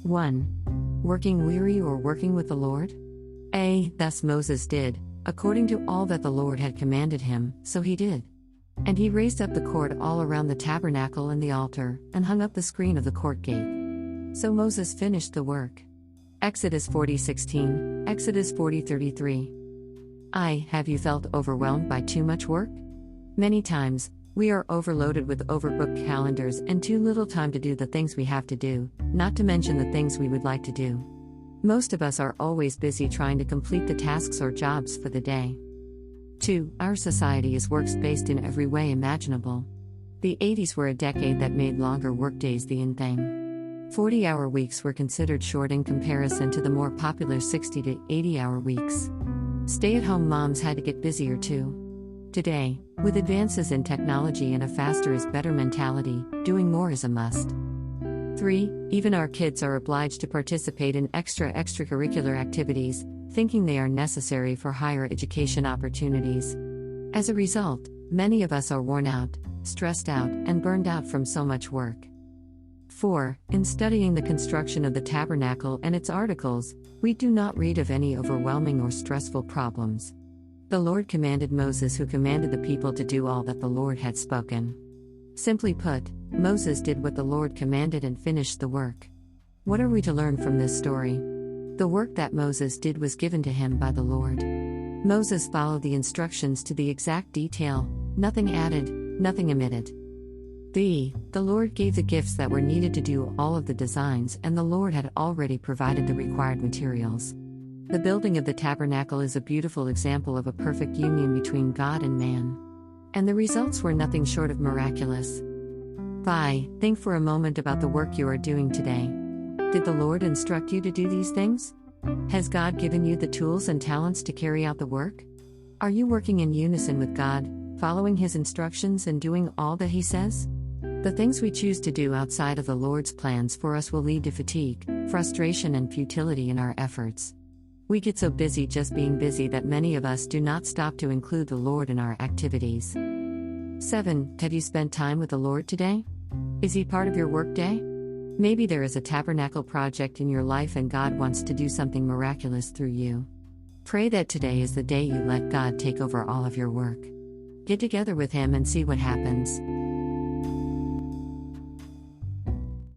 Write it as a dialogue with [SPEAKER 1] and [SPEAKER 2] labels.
[SPEAKER 1] 1. Working weary or working with the Lord? Thus Moses did, according to all that the Lord had commanded him, so he did. And he raised up the court all around the tabernacle and the altar, and hung up the screen of the court gate. So Moses finished the work. Exodus 40:16, Exodus 40:33. Have you felt overwhelmed by too much work? Many times, we are overloaded with overbooked calendars and too little time to do the things we have to do, not to mention the things we would like to do. Most of us are always busy trying to complete the tasks or jobs for the day. 2. Our society is works-based in every way imaginable. The 80s were a decade that made longer workdays the in thing. 40-hour weeks were considered short in comparison to the more popular 60 to 80-hour weeks. Stay-at-home moms had to get busier too. Today, with advances in technology and a faster is better mentality, doing more is a must. 3. Even our kids are obliged to participate in extracurricular activities, thinking they are necessary for higher education opportunities. As a result, many of us are worn out, stressed out, and burned out from so much work. 4. In studying the construction of the tabernacle and its articles, we do not read of any overwhelming or stressful problems. The Lord commanded Moses, who commanded the people to do all that the Lord had spoken. Simply put, Moses did what the Lord commanded and finished the work. What are we to learn from this story? The work that Moses did was given to him by the Lord. Moses followed the instructions to the exact detail, nothing added, nothing omitted. The Lord gave the gifts that were needed to do all of the designs, and the Lord had already provided the required materials. The building of the tabernacle is a beautiful example of a perfect union between God and man. And the results were nothing short of miraculous. 5. Think for a moment about the work you are doing today. Did the Lord instruct you to do these things? Has God given you the tools and talents to carry out the work? Are you working in unison with God, following His instructions and doing all that He says? The things we choose to do outside of the Lord's plans for us will lead to fatigue, frustration, and futility in our efforts. We get so busy just being busy that many of us do not stop to include the Lord in our activities. 7. Have you spent time with the Lord today? Is He part of your workday? Maybe there is a tabernacle project in your life and God wants to do something miraculous through you. Pray that today is the day you let God take over all of your work. Get together with Him and see what happens.